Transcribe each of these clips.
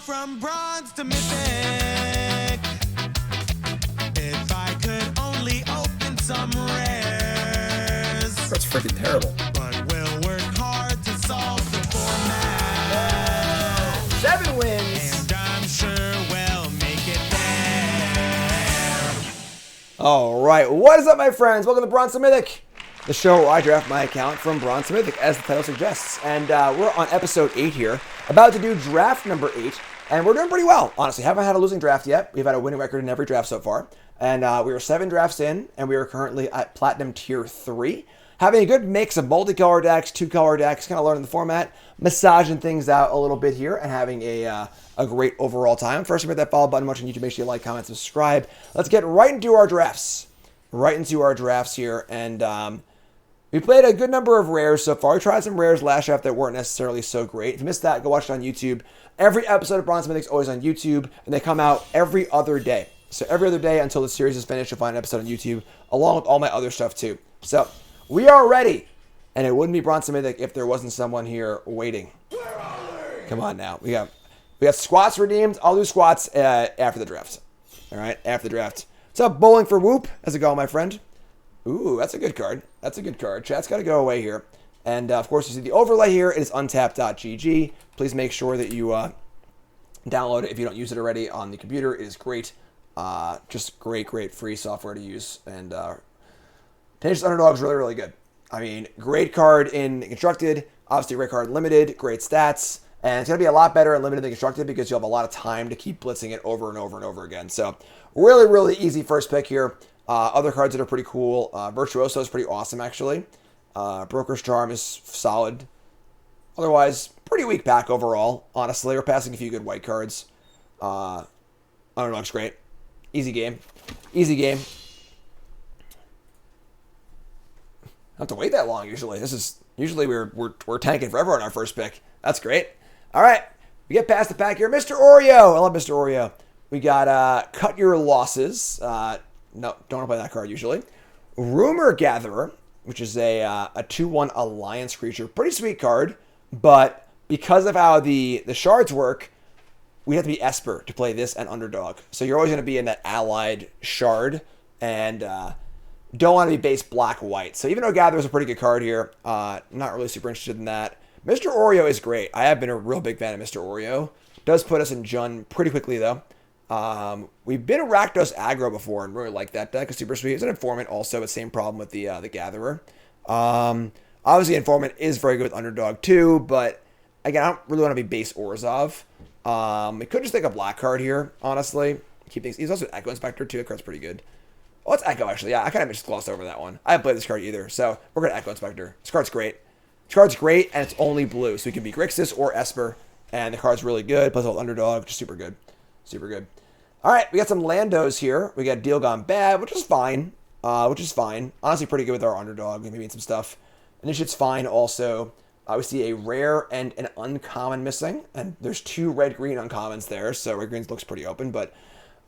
from bronze to mythic. If I could only open some rares. That's freaking terrible. But we'll work hard to solve the format. 7 wins. And I'm sure we'll make it there. All right, what is up, my friends? Welcome to Bronze to Mythic, the show where I draft my account from Bronze to Mythic, as the title suggests. And we're on episode 8 here, about to do draft number 8, and we're doing pretty well, honestly. Haven't had a losing draft yet. We've had a winning record in every draft so far. And we are 7 drafts in, and we are currently at Platinum Tier 3. Having a good mix of multicolor decks, 2-color decks, kind of learning the format, massaging things out a little bit here, and having a great overall time. First, hit that follow button, watching YouTube, make sure you like, comment, subscribe. Let's get right into our drafts. Right into our drafts here, and we played a good number of rares so far. We tried some rares last draft that weren't necessarily so great. If you missed that, go watch it on YouTube. Every episode of Bronze Mythic is always on YouTube, and they come out every other day. So every other day until the series is finished, you'll find an episode on YouTube, along with all my other stuff too. So we are ready, and it wouldn't be Bronze Mythic if there wasn't someone here waiting. Come on now, we got squats redeemed. I'll do squats after the draft. All right, after the draft. What's up, Bowling for Whoop? How's it going, my friend? Ooh, that's a good card. That's a good card. Chat's got to go away here. And, of course, you see the overlay here. It is untapped.gg. Please make sure that you download it if you don't use it already on the computer. It is great. Just great free software to use. And Tenacious Underdog is really, really good. I mean, great card in Constructed. Obviously, great card in Limited. Great stats. And it's going to be a lot better in Limited than Constructed because you'll have a lot of time to keep blitzing it over and over and over again. So, really, really easy first pick here. Other cards that are pretty cool. Virtuoso is pretty awesome, actually. Broker's Charm is solid. Otherwise, pretty weak pack overall, honestly. We're passing a few good white cards. Underdog's great. Easy game. Easy game. Don't have to wait that long, usually. Usually we're tanking forever on our first pick. That's great. All right. We get past the pack here. Mr. Oreo. I love Mr. Oreo. We got Cut Your Losses. No, don't want to play that card usually. Rumor Gatherer, which is a 2-1 alliance creature. Pretty sweet card, but because of how the shards work, we have to be Esper to play this and Underdog. So you're always going to be in that allied shard, and don't want to be base black-white. So even though Gatherer is a pretty good card here, not really super interested in that. Mr. Oreo is great. I have been a real big fan of Mr. Oreo. Does put us in Jun pretty quickly, though. We've been a Rakdos aggro before and really like that deck. It's super sweet. It's an Informant also, but same problem with the Gatherer. Obviously Informant is very good with Underdog too, but again, I don't really want to be base Orzhov. We could just take a black card here, honestly. Keep things. He's also Echo Inspector too. That card's pretty good. Oh, it's Echo actually. Yeah, I kind of just glossed over that one. I haven't played this card either, so we're gonna Echo Inspector. This card's great. This card's great, and it's only blue, so we can be Grixis or Esper, and the card's really good. Plus all Underdog, just super good. Super good. All right, we got some Landos here. We got Deal Gone Bad, which is fine. Honestly, pretty good with our Underdog. Maybe in some stuff. And this shit's fine also. We see a rare and an uncommon missing. And there's 2 red-green uncommons there. So red-green looks pretty open. But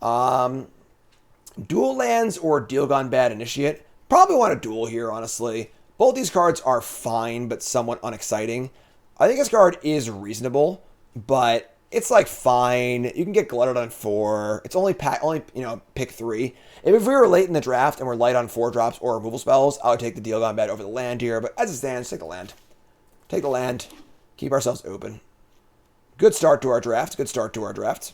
dual lands or Deal Gone Bad Initiate. Probably want a duel here, honestly. Both these cards are fine, but somewhat unexciting. I think this card is reasonable, but it's like fine. You can get glutted on 4. It's only pick 3. If we were late in the draft and we're light on 4 drops or removal spells, I would take the Deal Gone Bad over the land here. But as it stands, take the land. Take the land. Keep ourselves open. Good start to our draft. Good start to our draft.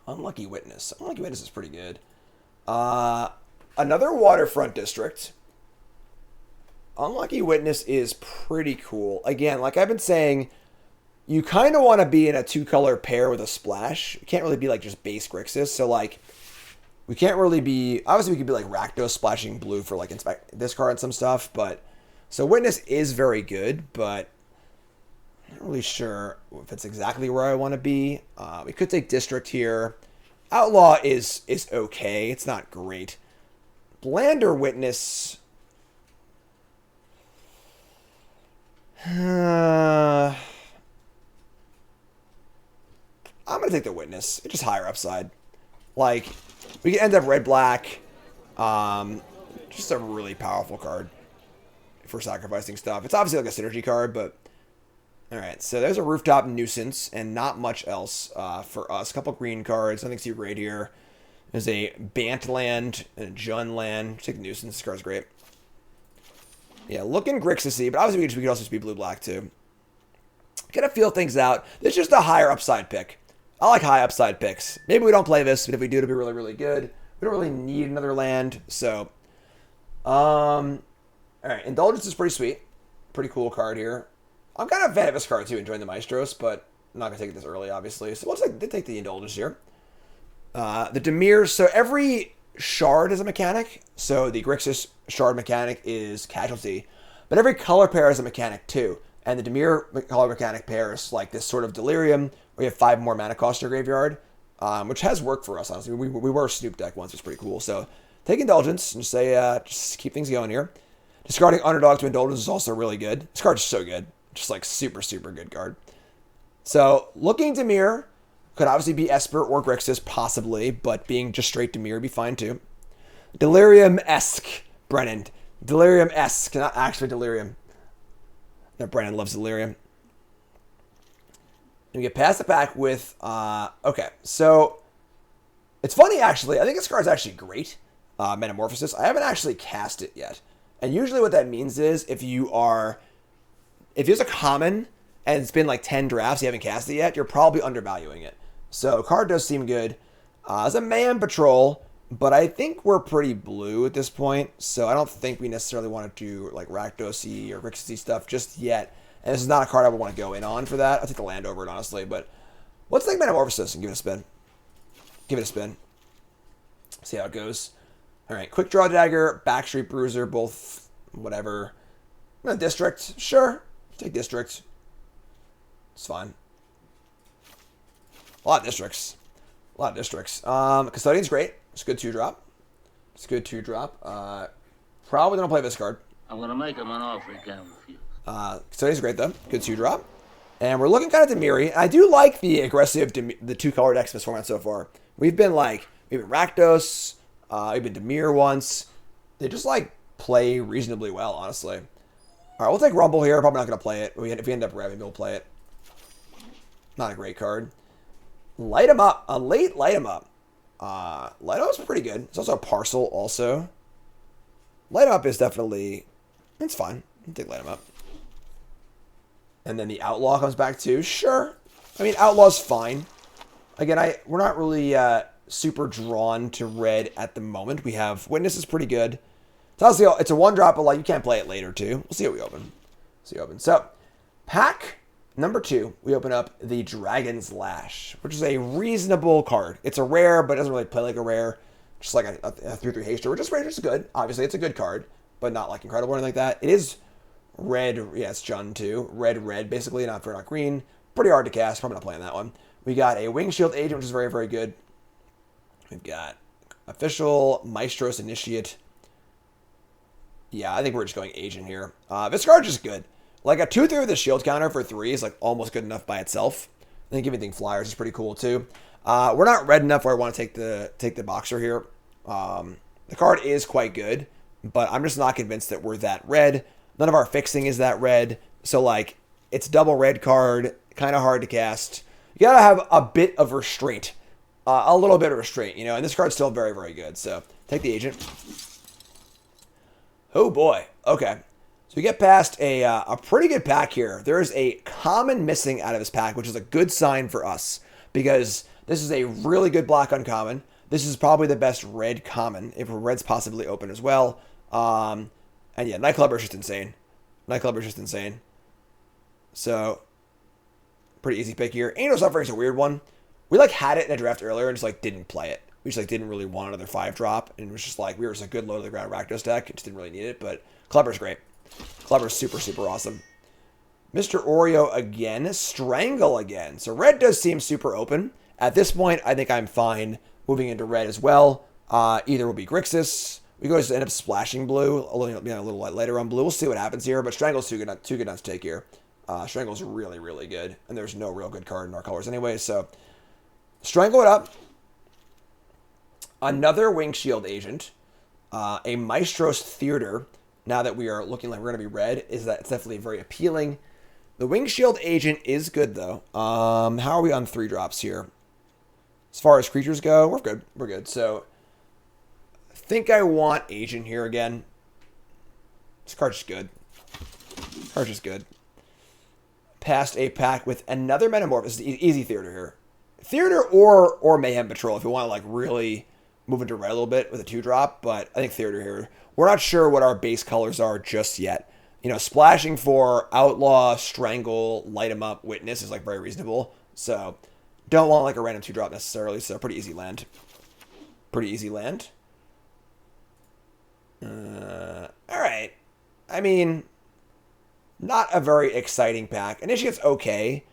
Unlucky Witness. Unlucky Witness is pretty good. Another Waterfront District. Unlucky Witness is pretty cool. Again, like I've been saying, you kind of want to be in a 2-color pair with a splash. You can't really be like just base Grixis. So like, we can't really be, obviously we could be like Rakdos splashing blue for like inspect this card and some stuff. But, so Witness is very good, but I'm not really sure if it's exactly where I want to be. We could take District here. Outlaw is okay. It's not great. Blander Witness. I'm going to take the Witness. It's just higher upside. Like, we can end up red-black. Just a really powerful card for sacrificing stuff. It's obviously like a synergy card, but All right, so there's a Rooftop Nuisance and not much else for us. A couple green cards, nothing too great here. There's a Bantland and a Jun land. Take the Nuisance, this card's great. Yeah, looking Grixis-y, but obviously we could also just be blue-black too. Gotta feel things out. This is just a higher upside pick. I like high upside picks. Maybe we don't play this, but if we do, it'll be really, really good. We don't really need another land, so... all right, Indulgence is pretty sweet. Pretty cool card here. I'm kind of a fan of this card too, enjoying the Maestros, but I'm not going to take it this early, obviously. So looks like they take the Indulgence here. The Dimir, so every shard is a mechanic. So the Grixis shard mechanic is Casualty. But every color pair is a mechanic too. And the Dimir color mechanic pairs like this sort of Delirium, where you have 5 more mana cost in your graveyard, which has worked for us, honestly. We were a Snoop deck once, it was pretty cool. So take Indulgence and just say, just keep things going here. Discarding Underdog to Indulgence is also really good. This card's so good. Just like super, super good card. So looking Dimir could obviously be Esper or Grixis, possibly, but being just straight Dimir would be fine too. Delirium-esque, Brennan. Delirium-esque, not actually Delirium. No, Brennan loves Delirium. And we get past the pack with, okay, so it's funny actually. I think this card's actually great. Metamorphosis. I haven't actually cast it yet. And usually what that means is if there's a common and it's been like 10 drafts, you haven't cast it yet, you're probably undervaluing it. So card does seem good. It's a Man Patrol, but I think we're pretty blue at this point, so I don't think we necessarily want to do like Rakdos-y or Grixis-y stuff just yet. And this is not a card I would want to go in on for that. I'll take the land over it, honestly, but let's take Metamorphosis and give it a spin. Give it a spin. See how it goes. All right, Quick Draw Dagger, Backstreet Bruiser, both whatever. District, sure. Take District. It's fine. A lot of districts. A lot of districts. Custodian's great. It's a good 2-drop. It's a good 2-drop. Probably don't play this card. I'm going to make him an offer he can't refuse. Custodian's great, though. Good 2-drop. And we're looking kind of Dimiri. I do like the aggressive, the 2-color decks in this format so far. We've been Rakdos. We've been Dimir once. They just, play reasonably well, honestly. All right, we'll take Rumble here. Probably not going to play it. If we end up grabbing, we'll play it. Not a great card. Light 'em up. A late Light 'em up. Light 'em up's pretty good. It's also a parcel, also. Light 'em up is definitely... It's fine. I'll take Light 'em up. And then the Outlaw comes back too. Sure. I mean, Outlaw's fine. Again, we're not really super drawn to red at the moment. We have Witness is pretty good. It's honestly, it's a 1-drop, but you can't play it later too. We'll see what we open. So, pack number 2, we open up the Dragon's Lash, which is a reasonable card. It's a rare, but it doesn't really play like a rare. Just like a 3/3 haster, which is good. Obviously, it's a good card, but not incredible or anything like that. It is red. Yeah, it's Jun too. Red, basically, not green. Pretty hard to cast. Probably not playing that one. We got a Wing Shield Agent, which is very, very good. We've got Official, Maestros Initiate. Yeah, I think we're just going Agent here. This card's just good. A 2/3 with a shield counter for 3 is almost good enough by itself. I think anything Flyers is pretty cool too. We're not red enough where I want to take the Boxer here. The card is quite good, but I'm just not convinced that we're that red. None of our fixing is that red. So it's a double red card, kind of hard to cast. You gotta have a bit of restraint. A little bit of restraint, and this card's still very, very good. So take the Agent. Oh boy. Okay. So we get past a pretty good pack here. There is a common missing out of this pack, which is a good sign for us because this is a really good black uncommon. This is probably the best red common, if red's possibly open as well. And yeah, Nightclubber is just insane. So, pretty easy pick here. Angel Suffering is a weird one. We had it in a draft earlier and just didn't play it. We just didn't really want another 5-drop, and it was just we were just a good low to the ground Rakdos deck. It just didn't really need it, but Clubber's great. Clubber's super, super awesome. Mr. Oreo again. Strangle again. So red does seem super open. At this point, I think I'm fine moving into red as well. Either will be Grixis. We could just end up splashing blue, a little later on blue. We'll see what happens here, but Strangle's too good not to take here. Strangle's really, really good, and there's no real good card in our colors anyway, so Strangle it up. Another Wing Shield Agent. A Maestros Theater. Now that we are looking like we're going to be red, is that it's definitely very appealing. The Wing Shield Agent is good, though. How are we on 3-drops here? As far as creatures go, we're good. We're good. So, I think I want Agent here again. This card's just good. Card's just good. Past a pack with another Metamorphosis. Easy Theater here. Theater or Mayhem Patrol if you want to, like, really move into red a little bit with a 2-drop. But I think Theater here. We're not sure what our base colors are just yet. You know, splashing for Outlaw, Strangle, Light 'em Up, Witness is, like, very reasonable. So, don't want, like, a random 2-drop necessarily. So, pretty easy land. Pretty easy land. Alright. I mean, not a very exciting pack. Initiate's okay,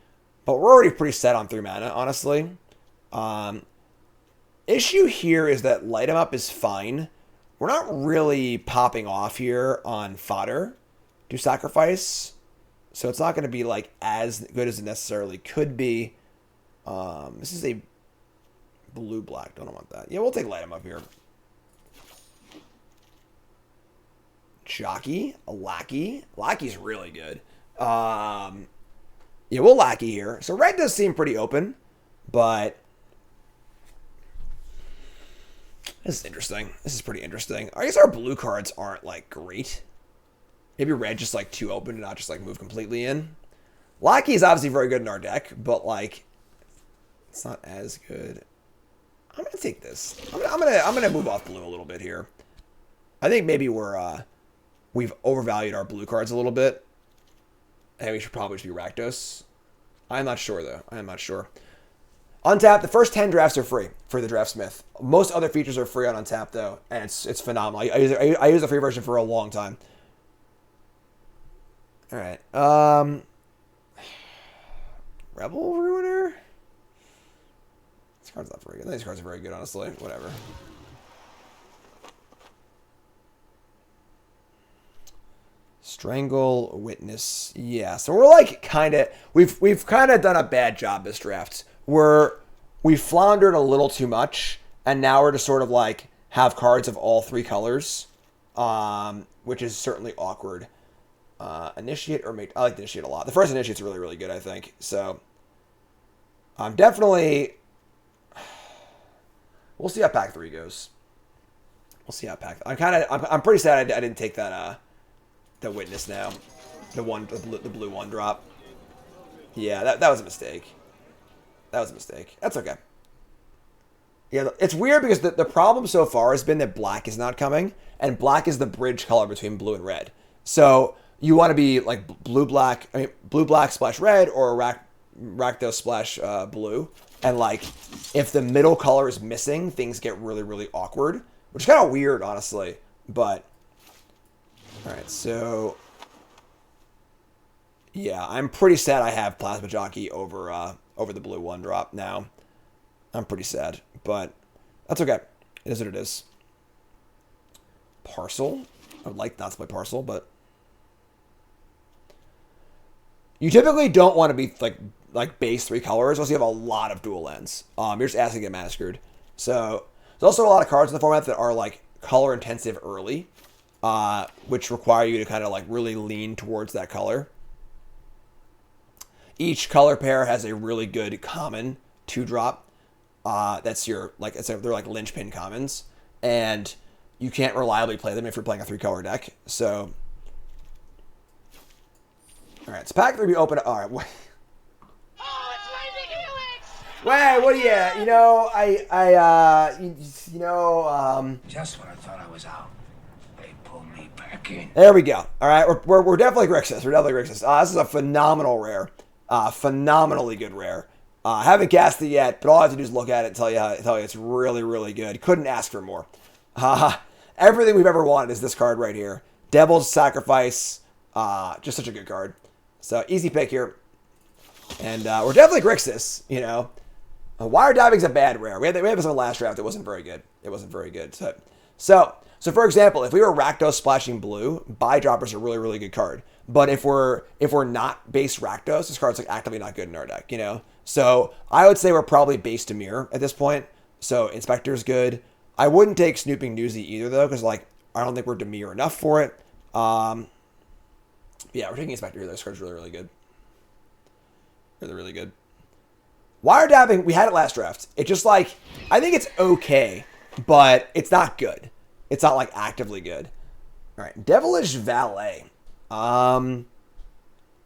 but we're already pretty set on 3 mana, honestly. Issue here is that Light 'em Up is fine. We're not really popping off here on Fodder to sacrifice, so it's not going to be like as good as it necessarily could be. This is a blue-black. Don't want that. Yeah, we'll take Light 'em Up here. Jockey, a Lackey. Lackey's really good. Yeah, we'll Lackey here. So red does seem pretty open, but this is interesting. This is pretty interesting. I guess our blue cards aren't, like, great. Maybe red just, like, too open to not just, like, move completely in. Lackey is obviously very good in our deck, but, like, it's not as good. I'm gonna take this. I'm gonna move off blue a little bit here. I think maybe we've overvalued our blue cards a little bit. And we should probably just be Rakdos. I'm not sure, though. I am not sure. Untap, the first 10 drafts are free for the Draftsmith. Most other features are free on Untap, though, and it's phenomenal. I use the free version for a long time. All right. Rebel Ruiner? This card's not very good. These cards are very good, honestly. Whatever. Strangle, Witness. Yeah, so we're like kind of we've kind of done a bad job this draft. We floundered a little too much, and now we're just sort of like have cards of all 3 colors, which is certainly awkward. Initiate or make. I like the Initiate a lot. The first Initiate's really, really good, I think. So I'm definitely. We'll see how pack 3 goes. We'll see how pack. I'm pretty sad I didn't take that the Witness now, the blue 1-drop. Yeah, that was a mistake. That was a mistake. That's okay. Yeah, it's weird because the problem so far has been that black is not coming, and black is the bridge color between blue and red. So you want to be like blue-black, I mean blue-black splash red or Rakdos splash blue, and like if the middle color is missing, things get really, really awkward, which is kind of weird, honestly. But all right, so yeah, I'm pretty sad I have Plasma Jockey over the blue 1-drop now. I'm pretty sad, but that's okay. It is what it is. Parcel. I would like not to play Parcel, but you typically don't want to be like base 3 colors unless you have a lot of dual lands. You're just asking to get mana screwed. So there's also a lot of cards in the format that are like color intensive early, which require you to kind of like really lean towards that color. Each color pair has a really good common 2-drop. That's your they're like linchpin commons, and you can't reliably play them if you're playing a 3-color deck. So, all right, so pack 3 be open. All right, wait. Oh, it's Lightning Helix! Wait, what do you? Just when I thought I was out, they pulled me back in. There we go. All right, we're definitely Grixis. We're definitely Grixis. This is a phenomenal rare, phenomenally good rare. Haven't cast it yet, but all I have to do is look at it and tell you it's really, really good. Couldn't ask for more. Everything we've ever wanted is this card right here. Devil's Sacrifice. Just such a good card. So easy pick here. And we're definitely Grixis, you know. Wire Diving's a bad rare. We had this in the last draft. It wasn't very good. It wasn't very good. So for example, if we were Rakdos splashing blue, Buy Droppers are a really, really good card. But if we're not base Rakdos, this card's like actively not good in our deck, you know. So I would say we're probably base Dimir at this point. So Inspector's good. I wouldn't take Snooping Newsy either though, because like I don't think we're Dimir enough for it. Yeah, we're taking Inspector here. This card's really, really good. Really, really good. Wire dabbing, we had it last draft. It just like, I think it's okay, but it's not good. It's not like actively good. All right, Devilish Valet. I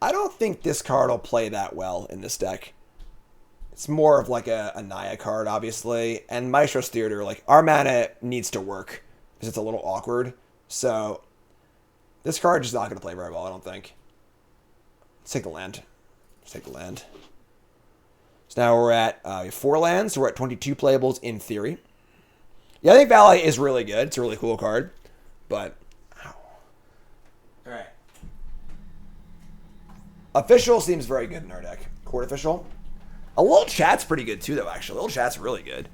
don't think this card will play that well in this deck. It's more of like a Naya card, obviously. And Maestro's Theater, like, our mana needs to work because it's a little awkward. So, this card is not going to play very well, I don't think. Let's take the land. Let's take the land. So now we're at 4 lands. So we're at 22 playables in theory. Yeah, I think Valet is really good. It's a really cool card. But, ow. All right. Official seems very good in our deck. Court Official. A little chat's pretty good too, though, actually. A little chat's really good.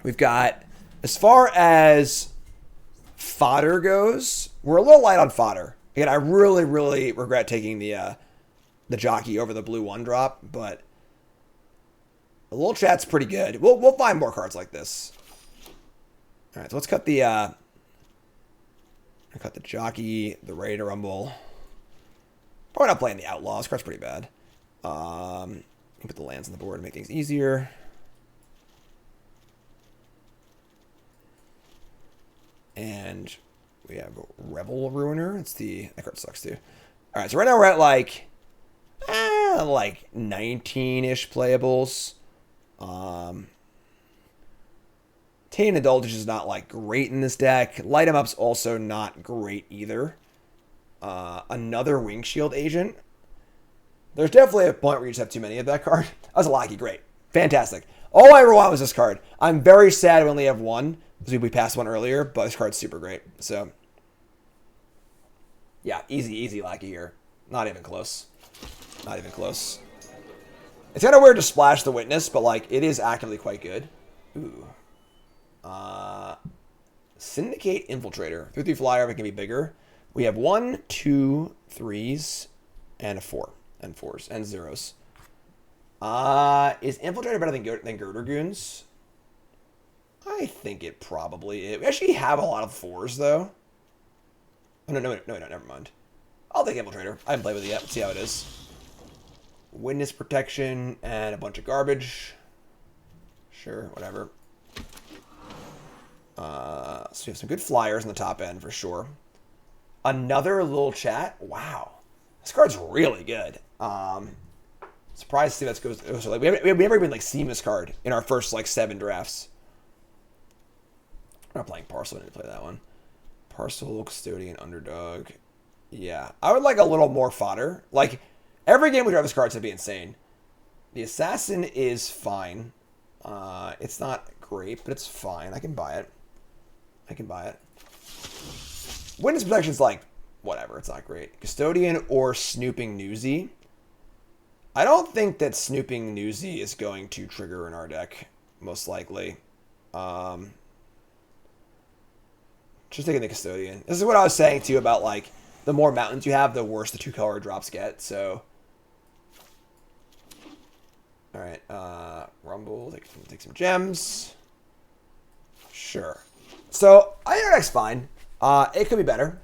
We've got, as far as fodder goes, we're a little light on fodder. Again, I really, really regret taking the jockey over the blue 1-drop, but a little chat's pretty good. We'll find more cards like this. All right, so let's cut the jockey, the Ready to Rumble. Probably not playing the Outlaw. This card's pretty bad. Put the lands on the board to make things easier. And we have Revel Ruiner. That card sucks too. All right, so right now we're at like 19-ish playables. Tainted Indulgence is not like great in this deck. Light 'em Up's also not great either. Another Windshield Agent. There's definitely a point where you just have too many of that card. That was a Lackey. Great. Fantastic. All I ever want was this card. I'm very sad we only have one, because we passed one earlier, but this card's super great. So, yeah, easy Lackey here. Not even close. Not even close. It's kind of weird to splash the Witness, but, like, it is actively quite good. Ooh. Syndicate Infiltrator. 3/3 flyer, if it can be bigger. We have 1, 2, 3s, and a 4. And 4s. And 0s. Is Infiltrator better than Girder Goons? I think it probably is. We actually have a lot of 4s, though. Oh, no, never mind. I'll take Infiltrator. I haven't played with it yet. Let's see how it is. Witness Protection and a bunch of garbage. Sure, whatever. So we have some good flyers in the top end, for sure. Another little chat. Wow. This card's really good. Surprised to see that goes so like we never even like seen this card in our first like 7 drafts. I'm not playing Parcel. I didn't play that one. Parcel, Custodian, Underdog. Yeah, I would like a little more fodder. Like every game we draft this card to be insane. The Assassin is fine. It's not great, but it's fine. I can buy it. Witness Protection's like whatever. It's not great. Custodian or Snooping Newsy. I don't think that Snooping Newsy is going to trigger in our deck, most likely. Just taking the Custodian. This is what I was saying, too, about, like, the more mountains you have, the worse the 2-color drops get, so... Alright, Rumble, take some gems. Sure. So, I think our deck's fine. It could be better.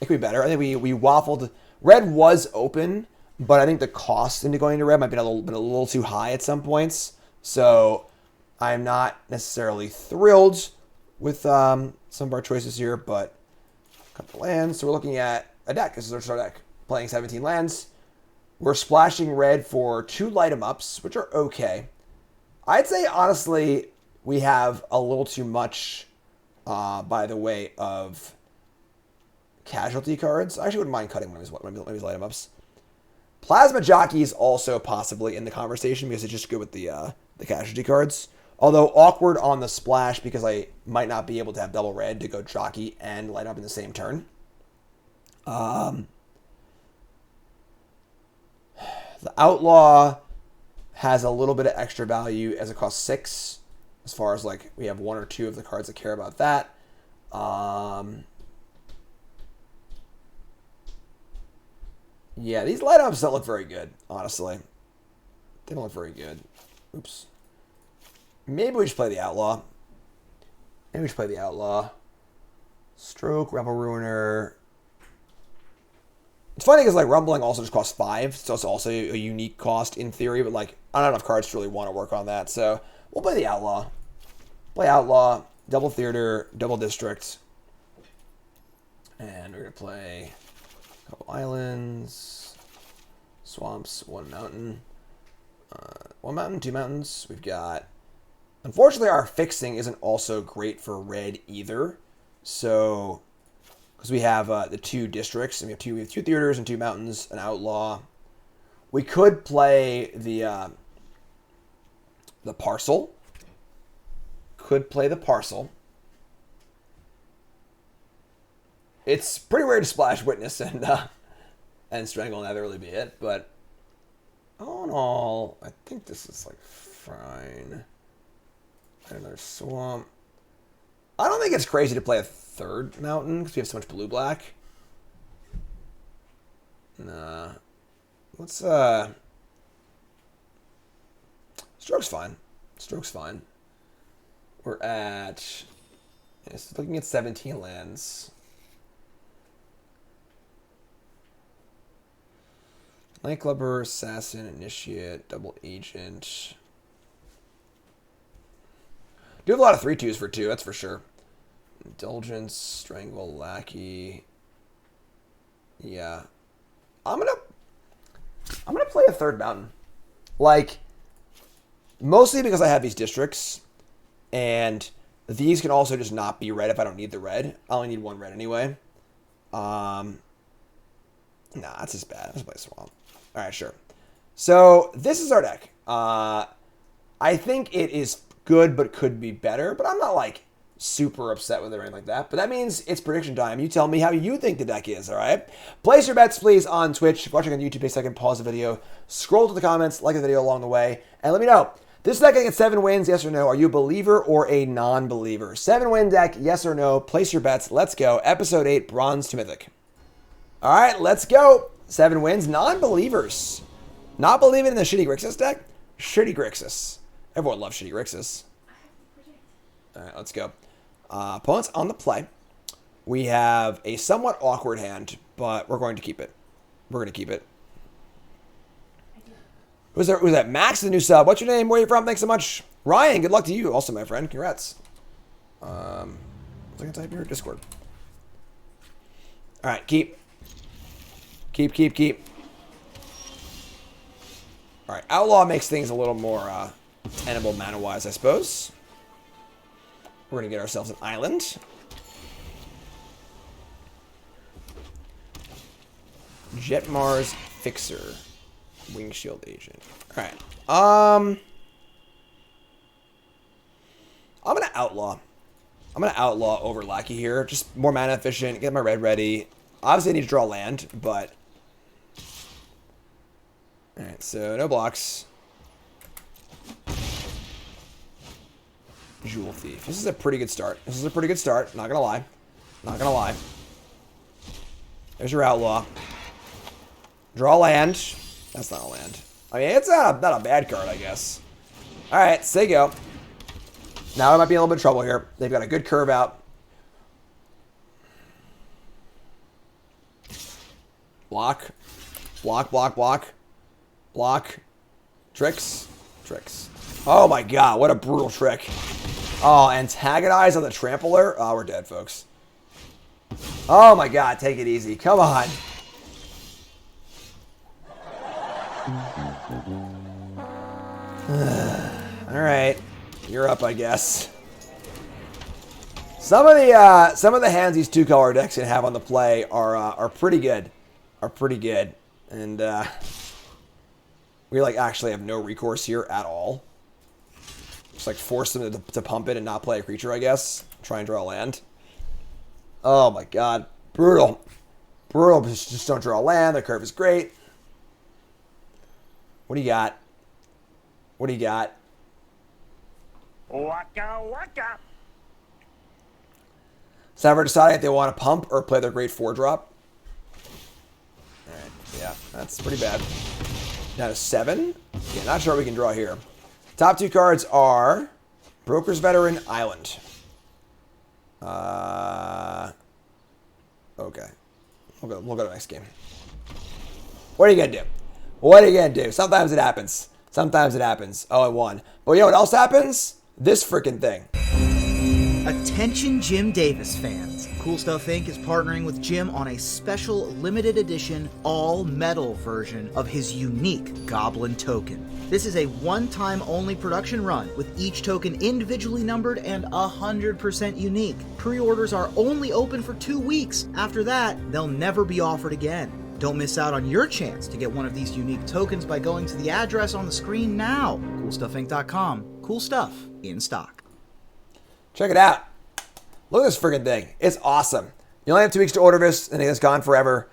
I think we waffled. Red was open, but I think the cost into going to red might be a little too high at some points. So I'm not necessarily thrilled with some of our choices here, but a couple lands. So we're looking at a deck. This is our deck. Playing 17 lands. We're splashing red for 2 light 'em ups, which are okay. I'd say, honestly, we have a little too much by the way of casualty cards. I actually wouldn't mind cutting one of these light 'em ups. Plasma Jockey is also possibly in the conversation because it's just good with the casualty cards. Although awkward on the splash because I might not be able to have double red to go Jockey and light up in the same turn. The Outlaw has a little bit of extra value as it costs 6. As far as like we have 1 or 2 of the cards that care about that. Yeah, these light ups don't look very good, honestly. They don't look very good. Oops. Maybe we should play the Outlaw. Stroke, Rebel Ruiner. It's funny because like Rumbling also just costs 5, so it's also a unique cost in theory, but like I don't have enough cards to really want to work on that. So we'll play the Outlaw. Play Outlaw, double Theater, double District. And we're going to play a couple islands, swamps, one mountain. One mountain, two mountains. We've got... Unfortunately, our fixing isn't also great for red either. So, because we have the 2 districts, and we have two theaters and 2 mountains, an outlaw. We could play the parcel. Could play the parcel. It's pretty rare to splash Witness and Strangle, and that'd really be it. But all in all, I think this is like fine. Another swamp. I don't think it's crazy to play a 3rd mountain because we have so much blue-black. Nah. Let's, Stroke's fine. Stroke's fine. We're at... It's looking at 17 lands. Nightclubber, Assassin, Initiate, Double Agent... Do have a lot of 3/2s for 2, that's for sure. Indulgence, Strangle, Lackey. Yeah. I'm gonna play a 3rd mountain. Like, mostly because I have these districts. And these can also just not be red if I don't need the red. I only need 1 red anyway. Nah, that's just bad. Let's play Swamp. Alright, sure. So, this is our deck. I think it is good, but could be better. But I'm not, like, super upset with it or anything like that. But that means it's prediction time. You tell me how you think the deck is, all right? Place your bets, please, on Twitch. If you're watching on YouTube, take a second, pause the video, scroll to the comments, like the video along the way, and let me know. This deck gonna get 7 wins, yes or no? Are you a believer or a non-believer? 7-win deck, yes or no? Place your bets. Let's go. Episode 8, Bronze to Mythic. All right, let's go. 7 wins. Non-believers. Not believing in the Shitty Grixis deck? Shitty Grixis. Everyone loves Shitty Grixis. All right, let's go. Opponents on the play. We have a somewhat awkward hand, but we're going to keep it. We're going to keep it. Who's that? Max, the new sub. What's your name? Where are you from? Thanks so much. Ryan, good luck to you also, my friend. Congrats. What's I going to type here? Discord. All right, keep. Keep. All right, Outlaw makes things a little more tenable mana-wise, I suppose. We're going to get ourselves an island. Jet Mars Fixer. Wing Shield Agent. Alright. I'm going to Outlaw. I'm going to Outlaw over Lackey here. Just more mana efficient. Get my red ready. Obviously, I need to draw land, but... Alright, so no blocks. Jewel Thief. This is a pretty good start. Not gonna lie. There's your Outlaw. Draw land. That's not a land. I mean, it's not a bad card, I guess. Alright, say go. Now I might be in a little bit of trouble here. They've got a good curve out. Block. Tricks. Oh my god, what a brutal trick. Oh, antagonize on the trampler? Oh, we're dead, folks. Oh my god, take it easy. Come on. Alright. You're up, I guess. Some of the hands these 2-color decks can have on the play are pretty good. And we like actually have no recourse here at all. Just like force them to pump it and not play a creature, I guess. Try and draw land. Oh my god. Brutal. Just don't draw land. The curve is great. What do you got? Waka. Cypher deciding if they want to pump or play their great 4-drop. Alright, yeah, that's pretty bad. Down to 7. Yeah, not sure we can draw here. Top 2 cards are Broker's Veteran, Island. Okay. We'll go to the next game. What are you gonna do? What are you gonna do? Sometimes it happens. Sometimes it happens. Oh, I won. But you know what else happens? This freaking thing. Attention Jim Davis fans. Cool Stuff Inc. is partnering with Jim on a special limited edition all-metal version of his unique Goblin token. This is a one-time only production run, with each token individually numbered and 100% unique. Pre-orders are only open for 2 weeks. After that, they'll never be offered again. Don't miss out on your chance to get one of these unique tokens by going to the address on the screen now. CoolStuffInc.com. Cool stuff in stock. Check it out. Look at this freaking thing. It's awesome. You only have 2 weeks to order this, and it's gone forever.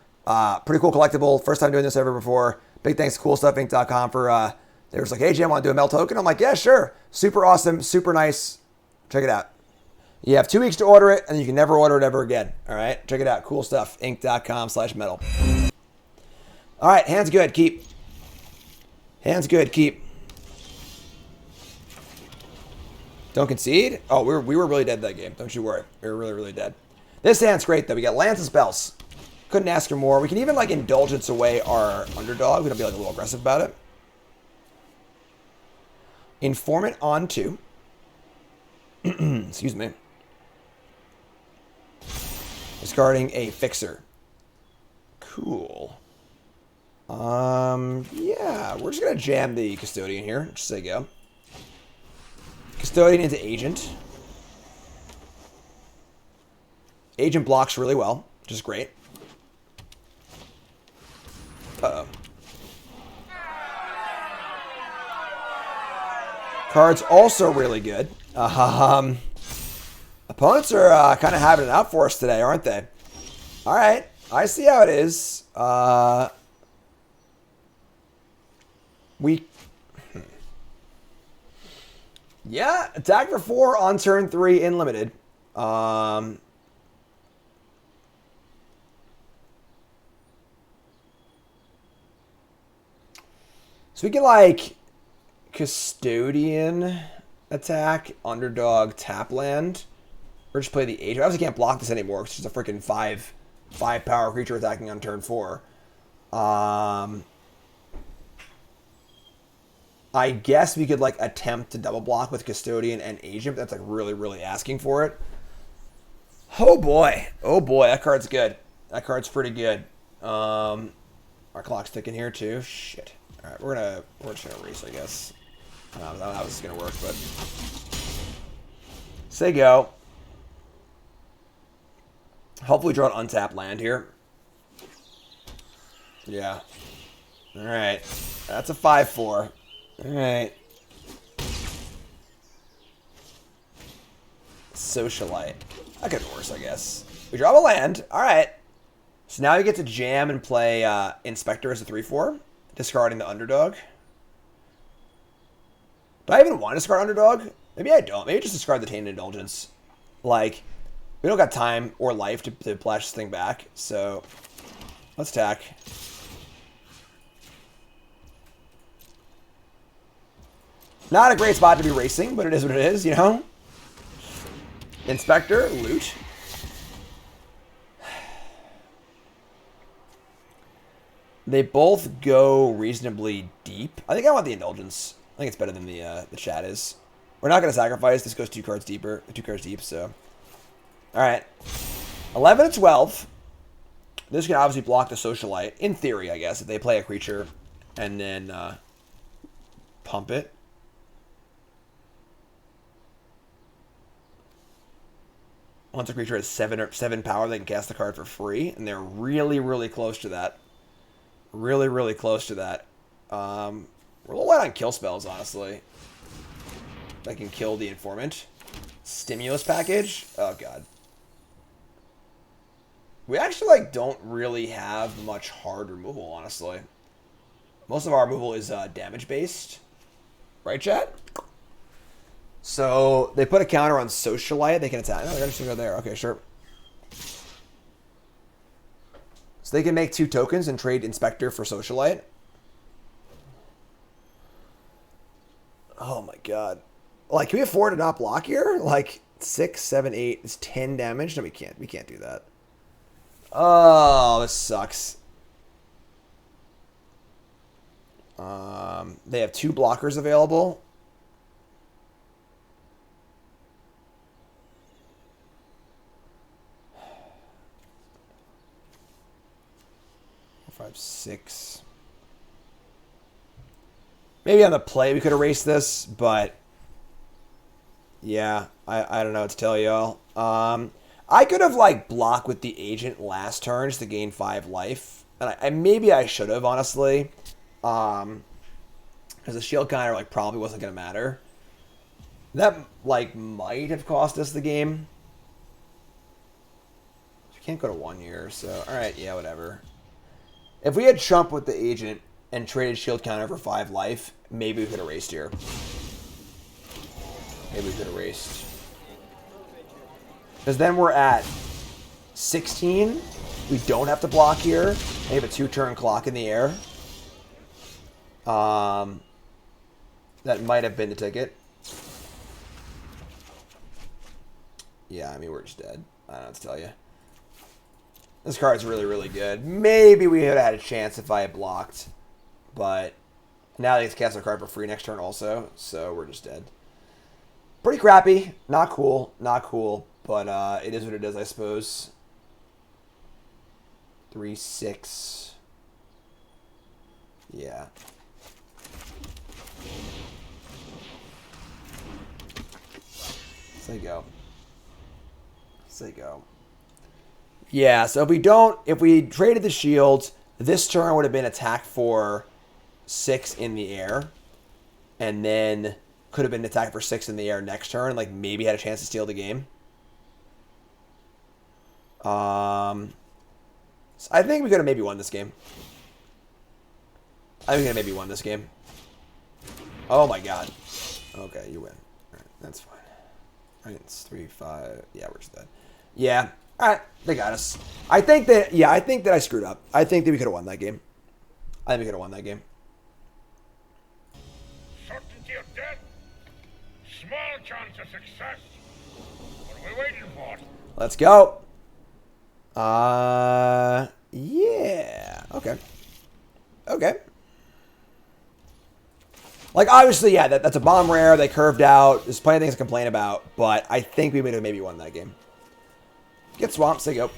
Pretty cool collectible. First time doing this ever before. Big thanks to CoolStuffInc.com for, they were like, hey, Jim, want to do a Mel token? I'm like, yeah, sure. Super awesome. Super nice. Check it out. You have 2 weeks to order it, and you can never order it ever again. All right? Check it out. CoolStuffInc.com/metal. All right. Hands good. Keep. Hands good. Keep. Don't concede? Oh, we were really dead that game. Don't you worry. We were really, really dead. This hand's great, though. We got Lance and Spells. Couldn't ask for more. We can even, like, indulgence away our underdog. We don't be, like, a little aggressive about it. Informant on 2. Excuse me. Discarding a Fixer. Cool. Yeah. We're just going to jam the Custodian here. Just say go. Custodian into Agent. Agent blocks really well, which is great. Uh-oh. Card's also really good. Opponents are kind of having it out for us today, aren't they? All right. I see how it is. Yeah, attack for 4 on turn 3 in limited. So we can, like, Custodian attack, underdog, tap land, or just play the Agent. I obviously can't block this anymore because it's a freaking 5 power creature attacking on turn 4. I guess we could, like, attempt to double block with Custodian and Agent, but that's, like, really, really asking for it. Oh, boy. Oh, boy. That card's good. That card's pretty good. Our clock's ticking here, too. Shit. All right, we're just going to race, I guess. I don't know how this is going to work, but... Say go. Hopefully draw an untapped land here. Yeah. All right. That's a 5/4. Alright. Socialite. That could be worse, I guess. We draw a land. Alright. So now you get to jam and play Inspector as a 3/4. Discarding the underdog. Do I even want to discard underdog? Maybe I don't. Maybe just discard the Tainted Indulgence. Like, we don't got time or life to flash this thing back. So, let's attack. Not a great spot to be racing, but it is what it is, you know? Inspector, loot. They both go reasonably deep. I think I want the Indulgence. I think it's better than the chat is. We're not going to sacrifice. This goes 2 cards deeper, 2 cards deep, so. Alright. 11 and 12. This can obviously block the Socialite. In theory, I guess, if they play a creature and then pump it. Once a creature has 7 power, they can cast the card for free, and they're really, really close to that. Really, really close to that. We're a little light on kill spells, honestly. That can kill the Informant. Stimulus package? Oh, God. We actually, like, don't really have much hard removal, honestly. Most of our removal is damage-based. Right, chat? So, they put a counter on Socialite. They can attack. No, they're just going to go there. Okay, sure. So, they can make 2 tokens and trade Inspector for Socialite. Oh, my God. Like, can we afford to not block here? Like, 6, 7, 8 is 10 damage? No, we can't. We can't do that. Oh, this sucks. They have 2 blockers available. Five, 6. Maybe on the play we could erase this, but yeah, I don't know what to tell y'all. I could have like blocked with the agent last turn just to gain 5 life, and maybe I should have, honestly, because the shield counter like probably wasn't gonna matter. That like might have cost us the game. We can't go to 1 year, so all right, yeah, whatever. If we had Trump with the agent and traded shield counter for 5 life, maybe we could have raced here. Maybe we could have raced. Because then we're at 16. We don't have to block here. We have a 2-turn clock in the air. That might have been the ticket. Yeah, I mean, we're just dead. I don't know what to tell you. This card's really, really good. Maybe we would have had a chance if I had blocked. But now they get to cast a card for free next turn also. So we're just dead. Pretty crappy. Not cool. Not cool. But it is what it is, I suppose. 3, 6. Yeah. So you go. So you go. Yeah, so if we traded the shield, this turn would have been attack for 6 in the air. And then could have been attack for 6 in the air next turn. Like, maybe had a chance to steal the game. So I think we could have maybe won this game. I think we could have maybe won this game. Oh my god. Okay, you win. Alright, that's fine. Alright, it's 3, 5. Yeah, we're just dead. Yeah. Alright, they got us. I think that I screwed up. I think that we could have won that game. I think we could have won that game. Certainty of death. Small chance of success. What are we waiting for? Let's go. Yeah. Okay. Okay. Like, obviously, yeah, that's a bomb rare. They curved out. There's plenty of things to complain about, but I think we would have maybe won that game. Get swamped. There you go.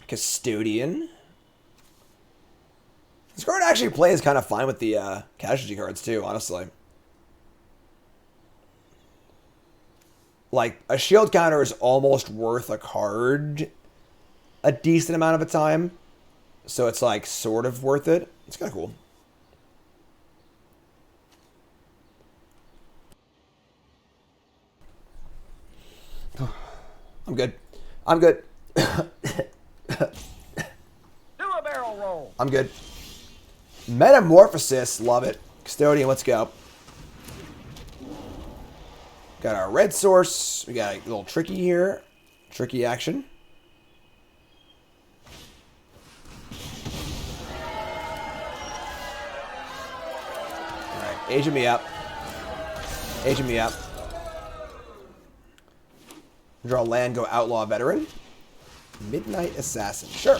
Custodian. This card actually plays kind of fine with the casualty cards, too, honestly. Like, a shield counter is almost worth a card a decent amount of the time. So it's, like, sort of worth it. It's kind of cool. I'm good. I'm good. Do a barrel roll. I'm good. Metamorphosis. Love it. Custodian, let's go. Got our red source. We got a little tricky here. Tricky action. Alright, aging me up. Aging me up. Draw land, go outlaw veteran. Midnight assassin. Sure.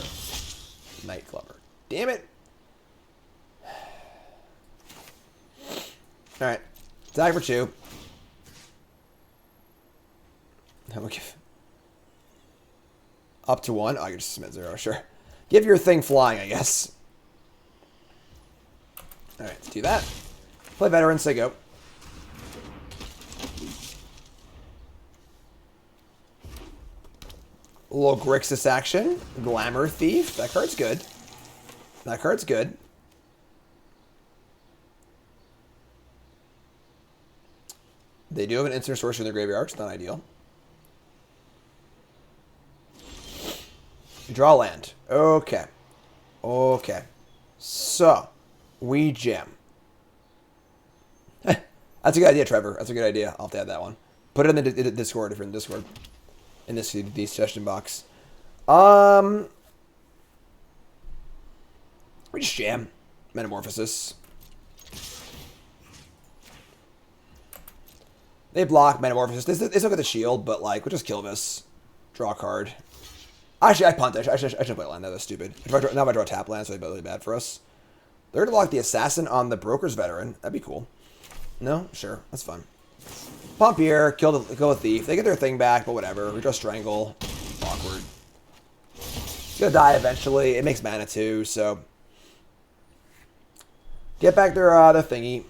Night clubber. Damn it. Alright. Attack for 2. How much give? Up to 1. Oh, I can just submit 0. Sure. Give your thing flying, I guess. Alright, let's do that. Play veteran, say go. A little Grixis action. Glamour Thief. That card's good. That card's good. They do have an instant sorcery in their graveyard. It's not ideal. Draw land. Okay. Okay. So, we jam. That's a good idea, Trevor. That's a good idea. I'll have to add that one. Put it in the Discord if you're in Discord. In this the suggestion box. We just jam. Metamorphosis. They block Metamorphosis. They still get the shield, but like, we'll just kill this. Draw a card. Actually, I punt. I should play land. That was stupid. Now if I draw tap land, so it'd be really bad for us. They're going to lock the Assassin on the Broker's Veteran. That'd be cool. No? Sure. That's fun. Pump here. Kill the Thief. They get their thing back, but whatever. We draw Strangle. Awkward. It's going to die eventually. It makes mana too, so... Get back their thingy.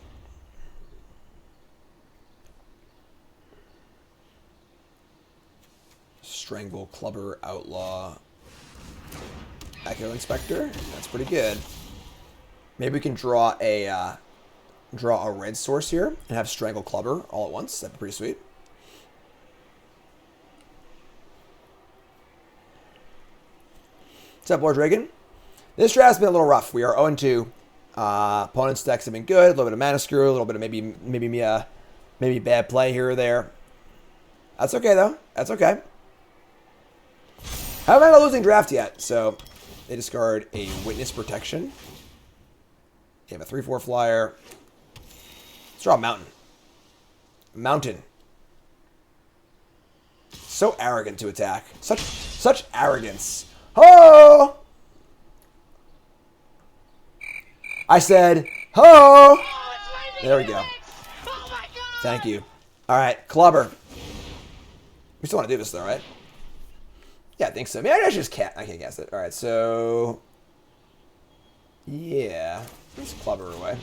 Strangle, Clubber, Outlaw, Echo Inspector. That's pretty good. Maybe we can draw a red source here and have Strangle, Clubber all at once. That'd be pretty sweet. What's up, Lord Dragon? This draft's been a little rough. We are 0-2. Opponent's decks have been good. A little bit of mana screw, a little bit of maybe bad play here or there. That's okay though. That's okay. Haven't had a losing draft yet, so they discard a Witness Protection. They have a 3/4 flyer. Let's draw a Mountain. Mountain. So arrogant to attack. Such arrogance. Ho! I said, ho! Oh, it's There we lightning go. helix! Oh my god! Thank you. All right, Clubber. We still want to do this though, right? Yeah, I think so. Maybe I should just I can't guess it. All right, so yeah, let's Clubber away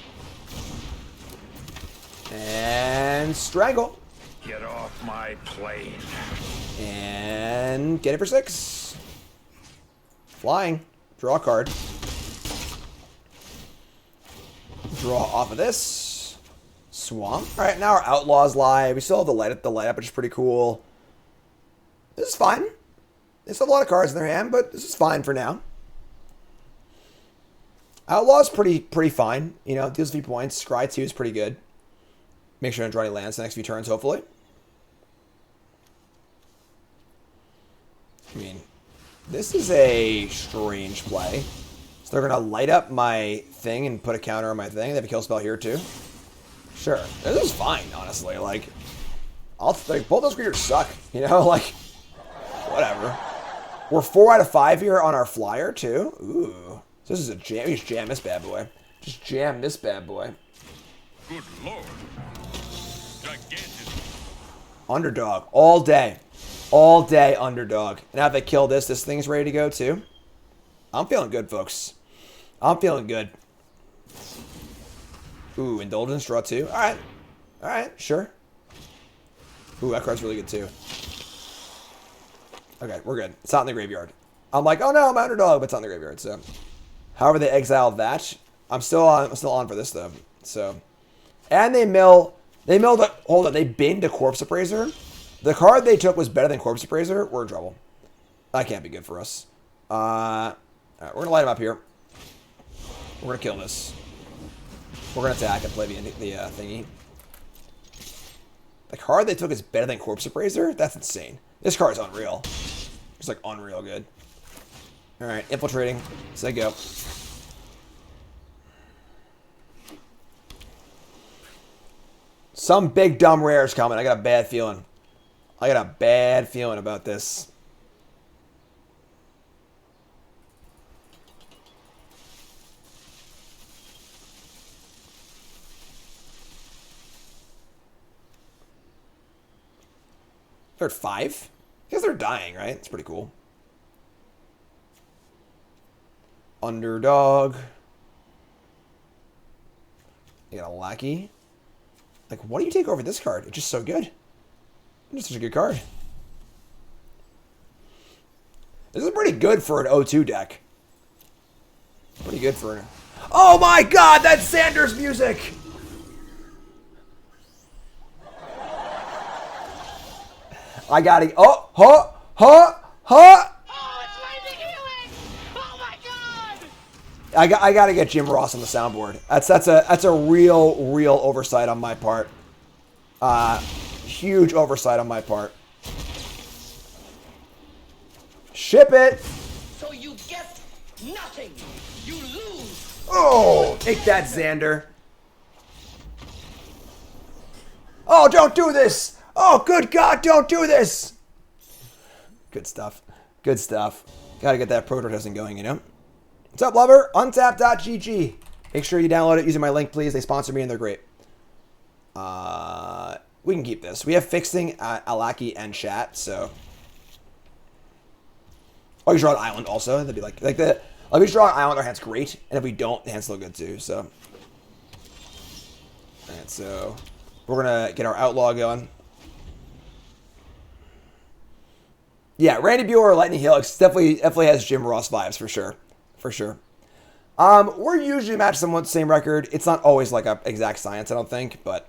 and Strangle Get off my plane. and get it for 6. Flying. Draw a card. Draw off of this. Swamp. All right, now our Outlaws live. We still have the light up, which is pretty cool. This is fine. They still have a lot of cards in their hand, but this is fine for now. Outlaw's pretty fine. You know, deals a few points. Scry 2 is pretty good. Make sure I don't draw any lands the next few turns, hopefully. I mean, this is a strange play. So they're going to light up my thing and put a counter on my thing. They have a kill spell here, too. Sure. This is fine, honestly. Like, both those creatures suck. You know, like, whatever. We're 4 out of 5 here on our flyer, too. Ooh. So this is a jam. We just jam this bad boy. Just jam this bad boy. Good lord. Gigantic. Underdog. All day. All day underdog. And now if they kill this thing's ready to go, too. I'm feeling good, folks. I'm feeling good. Ooh, Indulgence, draw 2. Alright. Alright, sure. Ooh, that card's really good, too. Okay, we're good. It's not in the graveyard. I'm like, oh no, I'm underdog, but it's not in the graveyard, so. However they exile that. I'm still on for this, though. So. And they milled hold on, they binned a Corpse Appraiser. The card they took was better than Corpse Appraiser. We're in trouble. That can't be good for us. Alright, we're gonna light him up here. We're gonna kill this. We're gonna attack and play the thingy. The card they took is better than Corpse Appraiser? That's insane. This card is unreal. It's like unreal good. Alright, infiltrating. Say go. Some big dumb rare is coming. I got a bad feeling. I got a bad feeling about this. They're at 5? Because they're dying, right? It's pretty cool. Underdog. You got a Lackey. Like, what do you take over this card? It's just so good. It's such a good card. This is pretty good for an 0-2 deck. Pretty good for an... Oh my god, that's Sanders music! I gotta... Oh, huh, huh, huh! Oh, it's lightning helix! Oh my god! I gotta get Jim Ross on the soundboard. That's a real oversight on my part. Huge oversight on my part. Ship it! So you get nothing. You lose. Oh, take that, Xander. Oh, don't do this! Oh, good God, don't do this! Good stuff. Good stuff. Gotta get that protosting going, you know? What's up, lover? Untap.gg. Make sure you download it using my link, please. They sponsor me and they're great. We can keep this. We have fixing Alaki and chat, so. Oh, you draw an island also. That'd be like if we draw an island, our hand's great, and if we don't, the hand's still good too. So. All right, so we're gonna get our outlaw going. Yeah, Randy Bueller, Lightning Helix definitely has Jim Ross vibes for sure. We're usually matched somewhat the same record. It's not always like a exact science, I don't think, but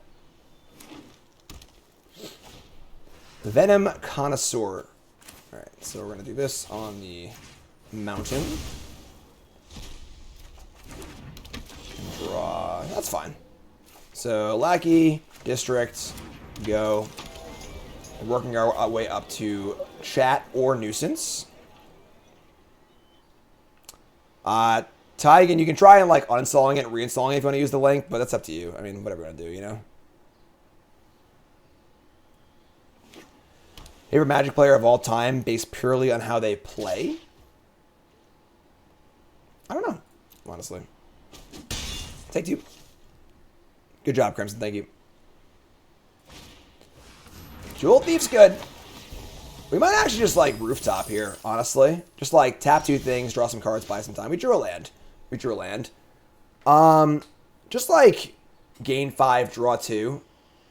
Venom Connoisseur. All right, so we're gonna do this on the mountain. And draw. That's fine. So Lackey, District, go. Working our way up to chat or nuisance. Tygan, you can try and like uninstalling it and reinstalling it if you want to use the link, but that's up to you. I mean, whatever you want to do, you know. Favorite Magic player of all time based purely on how they play? I don't know, honestly. Take two. Good job, Crimson. Thank you. Jewel Thief's good. We might actually just like rooftop here, honestly. Just like tap two things, draw some cards, buy some time. We drew a land. Just like gain 5, draw 2.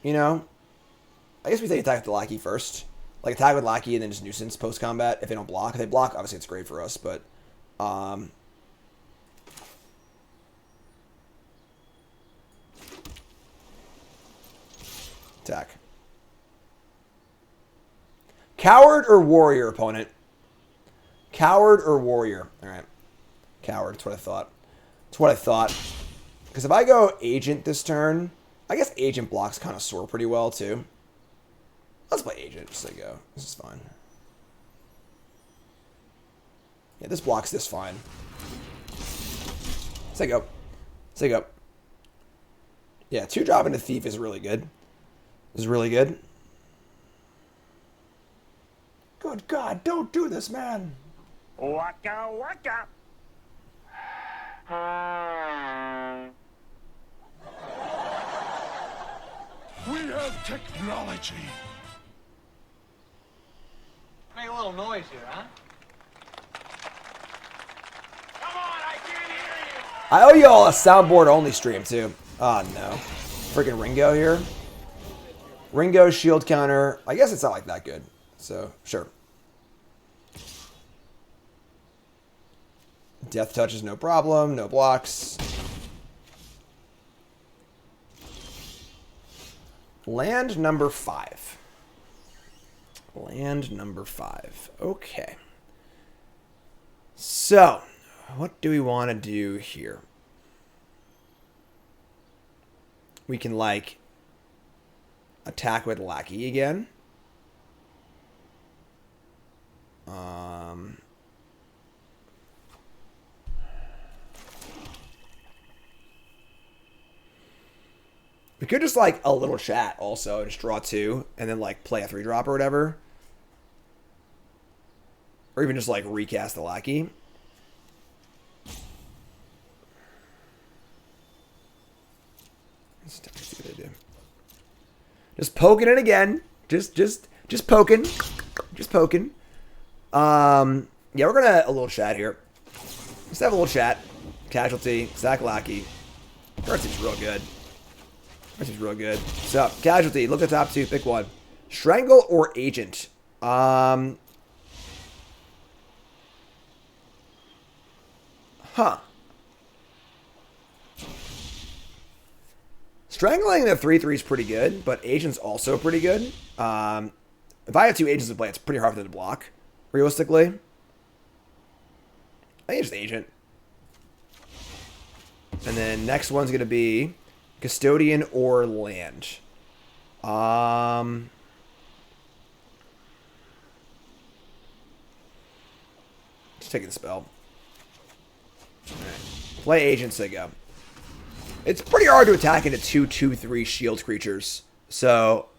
You know? I guess we take attack with the Lackey first. Like attack with Lackey and then just nuisance post combat if they don't block. If they block, obviously it's great for us, but attack. Coward or warrior, opponent? Coward or warrior? All right. Coward, that's what I thought. Because if I go agent this turn, I guess agent blocks kind of soar pretty well, too. Let's play agent, just so go. This is fine. Yeah, this blocks this fine. Say go. Yeah, 2-drop into Thief is really good. Good God, don't do this, man. Waka waka. We have technology. Make a little noise here, huh? Come on, I can't hear you. I owe you all a soundboard only stream, too. Oh, no. Freaking Ringo here. Ringo, shield counter. I guess it's not like that good. So, sure. Death touch is no problem. No blocks. Land number 5. Okay. So, what do we want to do here? We can, like, attack with Lackey again. We could just, like, a little chat also. Just draw 2 and then, like, play a 3-drop or whatever. Or even just, like, recast the Lackey. Let's see what they do. Just poking it again. Just poking. Just poking. Yeah, we're gonna a little chat here. Let's have a little chat. Casualty, Zach Lackey. First seems real good. So, Casualty, look at the top 2, pick one. Strangle or Agent? Huh. Strangling the 3/3 is pretty good, but Agent's also pretty good. If I have 2 Agents to play, it's pretty hard for them to block, realistically. I think it's Agent. And then next one's going to be Custodian or Land. Just taking the spell. Alright. Play Agent, so go. It's pretty hard to attack into 2/2/3 shield creatures. So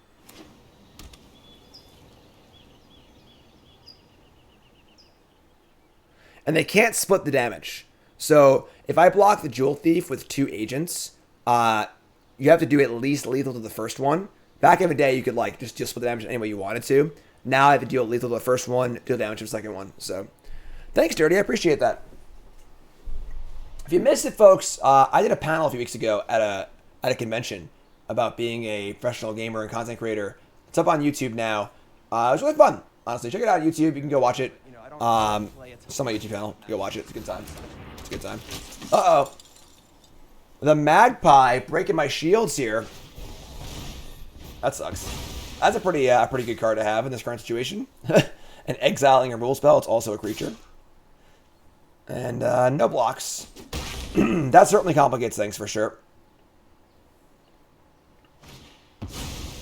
and they can't split the damage. So if I block the Jewel Thief with 2 agents, you have to do at least lethal to the first one. Back in the day, you could like just split the damage any way you wanted to. Now I have to deal lethal to the first one, deal damage to the second one. So thanks, Dirty. I appreciate that. If you missed it, folks, I did a panel a few weeks ago at a convention about being a professional gamer and content creator. It's up on YouTube now. It was really fun, honestly. Check it out on YouTube. You can go watch it. It's on my YouTube channel. Go watch it. It's a good time. It's a good time. Uh-oh. The Magpie breaking my shields here. That sucks. That's a pretty good card to have in this current situation. And exiling a removal spell. It's also a creature. And no blocks. That certainly complicates things for sure.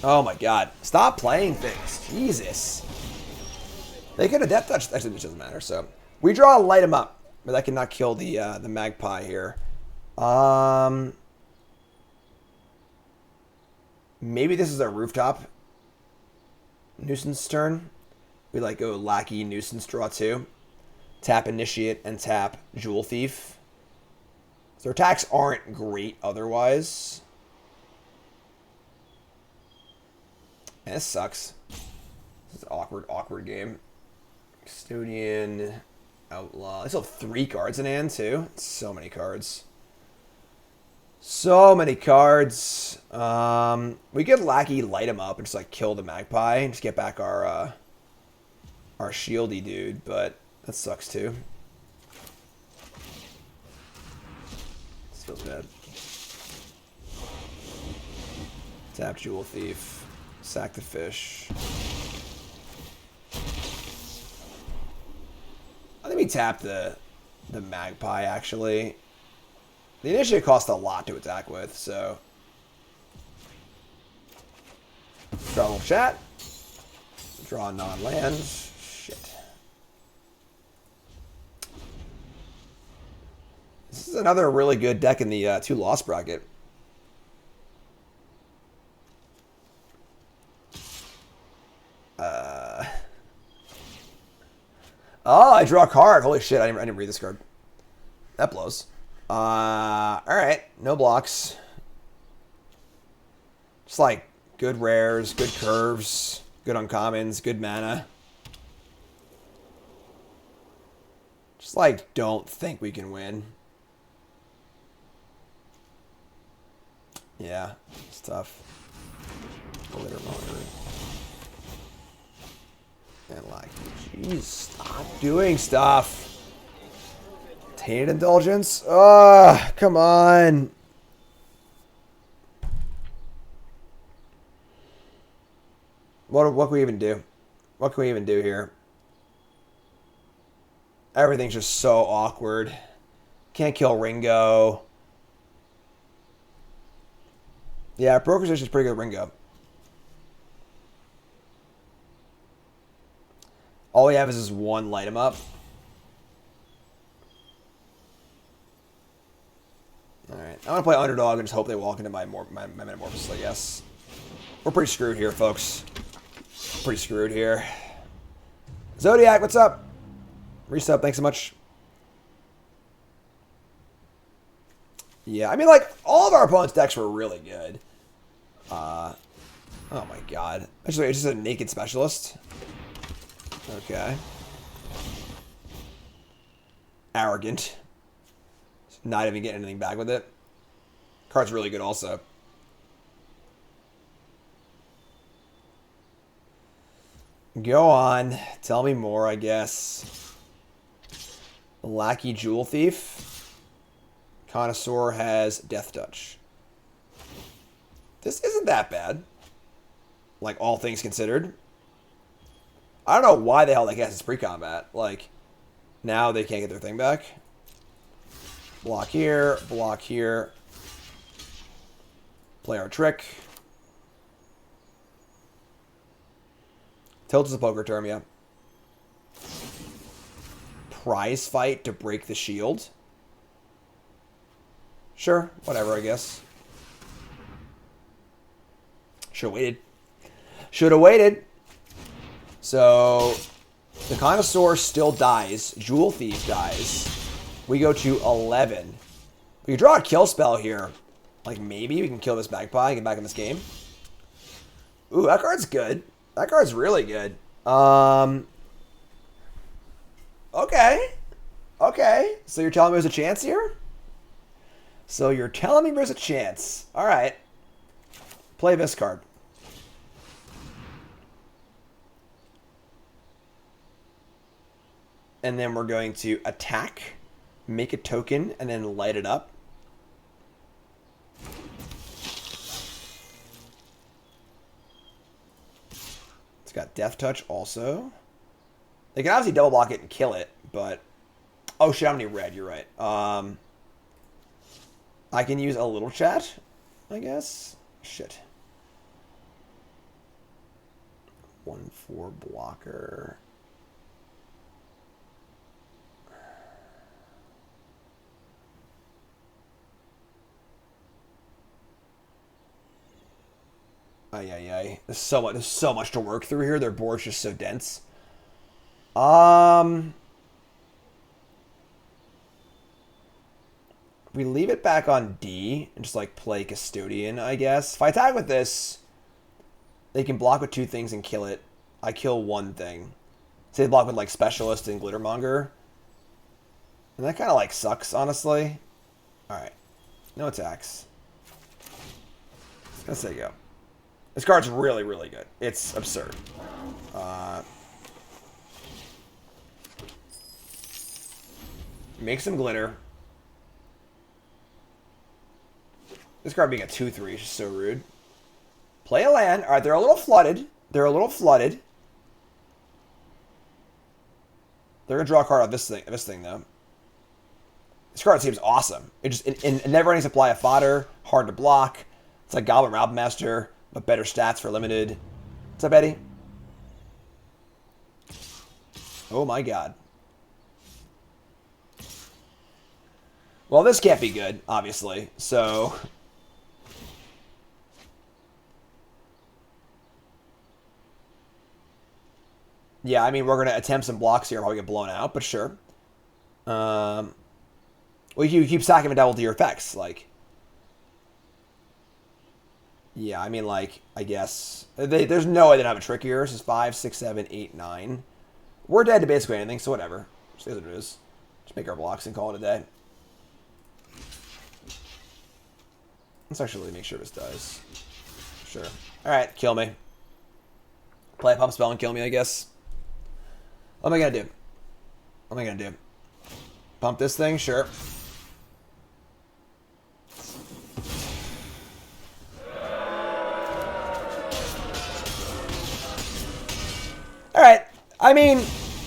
Oh my god. Stop playing things. Jesus. They could have death touched. Actually, it doesn't matter. So we draw a light him up. But that cannot kill the Magpie here. Maybe this is a rooftop nuisance turn. We like go Lackey, Nuisance, draw 2. Tap Initiate and tap Jewel Thief. Their attacks aren't great otherwise. And this sucks. This is an awkward game. Custodian, Outlaw. They still have 3 cards in hand too. So many cards. So many cards. We could Lackey light him up and just like kill the Magpie and just get back our shieldy dude, but that sucks too. This feels bad. Tap Jewel Thief. Sack the fish. I think we tap the Magpie actually. The initiative costs a lot to attack with, so. Draw a little chat. Draw non-lands. Shit. This is another really good deck in the 2 loss bracket. Oh, I draw a card. Holy shit, I didn't read this card. That blows. Alright. No blocks. Just like good rares, good curves, good uncommons, good mana. Just like don't think we can win. Yeah, it's tough. Glitter Motor. And like, jeez, stop doing stuff. Tainted Indulgence? Ah, come on. What can we even do? What can we even do here? Everything's just so awkward. Can't kill Ringo. Yeah, Broker's is pretty good with Ringo. All we have is this one light him up. Alright, I'm going to play Underdog and just hope they walk into my Metamorphosis, I guess. We're pretty screwed here, folks. Pretty screwed here. Zodiac, what's up? Resub, thanks so much. Yeah, I mean, like, all of our opponents' decks were really good. Oh my god. Actually, it's just a Naked Specialist. Okay. Arrogant. Not even getting anything back with it. Card's really good also. Go on. Tell me more, I guess. Lackey Jewel Thief. Connoisseur has Death Touch. This isn't that bad. Like, all things considered. I don't know why the hell they cast this pre-combat. Like, now they can't get their thing back. Block here, block here. Play our trick. Tilt is a poker term, yeah. Prize fight to break the shield. Sure, whatever, I guess. Should've waited. Should've waited. So, the Connoisseur still dies. Jewel Thief dies. We go to 11. We could draw a kill spell here. Like, maybe we can kill this Magpie and get back in this game. Ooh, that card's good. That card's really good. Okay. Okay. So you're telling me there's a chance here? So you're telling me there's a chance. All right. Play this card. And then we're going to attack, make a token, and then light it up. It's got Death Touch also. They can obviously double block it and kill it, but... Oh shit, I'm any red, you're right. I can use a little chat, I guess. Shit. 1/4 blocker. Ay. There's so much to work through here. Their board's just so dense. We leave it back on D and just like play Custodian, I guess. If I attack with this, they can block with 2 things and kill it. I kill 1 thing. Say they block with like Specialist and Glittermonger. And that kind of like sucks, honestly. Alright. No attacks. Let's say go. This card's really, really good. It's absurd. Make some glitter. This card being a 2/3 is just so rude. Play a land. Alright, they're a little flooded. They're a little flooded. They're gonna draw a card on this thing though. This card seems awesome. It never ending supply of fodder, hard to block. It's like Goblin Rob Master, but better stats for limited. What's up, Eddie? Oh my god. Well, this can't be good, obviously. So yeah, I mean, we're going to attempt some blocks here, probably get blown out, but sure. Well, you keep stacking the devil to your effects, like. Yeah, I mean, like, I guess. There's no way they don't have a trick here. This is 5, 6, 7, 8, 9. We're dead to basically anything, so whatever. Just is what it is. Just make our blocks and call it a day. Let's actually make sure this does. Sure. Alright, kill me. Play a pump spell and kill me, I guess. What am I gonna do? What am I gonna do? Pump this thing? Sure. Alright. I mean,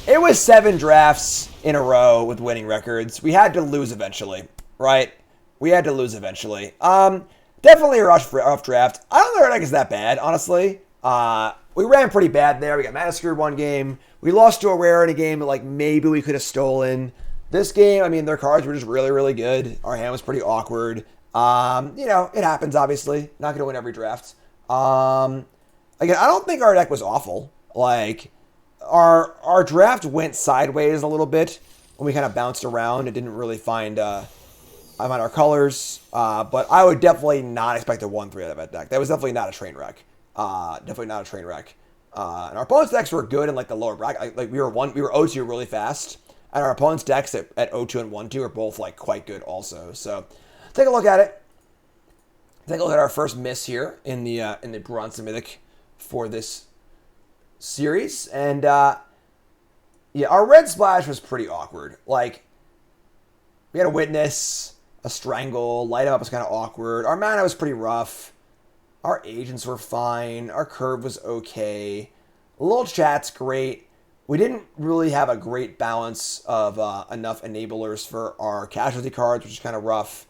it was 7 drafts in a row with winning records. We had to lose eventually, right? We had to lose eventually. Definitely a rough draft. I don't think our deck is that bad, honestly. We ran pretty bad there. We got massacred one game. We lost to a rare in a game that, like, maybe we could have stolen. This game, I mean, their cards were just really, really good. Our hand was pretty awkward. You know, it happens, obviously. Not going to win every draft. Again, I don't think our deck was awful. Like, our draft went sideways a little bit when we kind of bounced around and didn't really find our colors. But I would definitely not expect a 1-3 out of that deck. That was definitely not a train wreck. Definitely not a train wreck. And our opponent's decks were good in like the lower bracket. Like we were 0-2 really fast, and our opponent's decks at 0-2 and 1-2 are both like quite good also. So take a look at it. Take a look at our first miss here in the Bronze Mythic for this series, and yeah, our red splash was pretty awkward. Like we had a witness, a strangle, light up was kind of awkward. Our mana was pretty rough. Our agents were fine. Our curve was okay. A little chat's great. We didn't really have a great balance of enough enablers for our casualty cards, which is kind of rough.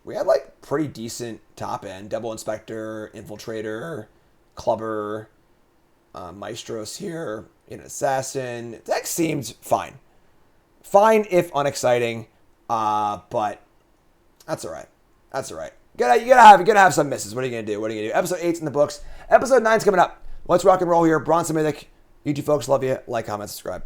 We had like pretty decent top end. Double Inspector, Infiltrator, Clubber, Maestros here, an Assassin. Deck seemed fine. Fine if unexciting, but that's all right. That's all right. You gotta have some misses. What are you gonna do? What are you gonna do? Episode 8's in the books. Episode 9's coming up. Let's rock and roll here. Bronze Mythic. You two folks, love you. Like, comment, subscribe.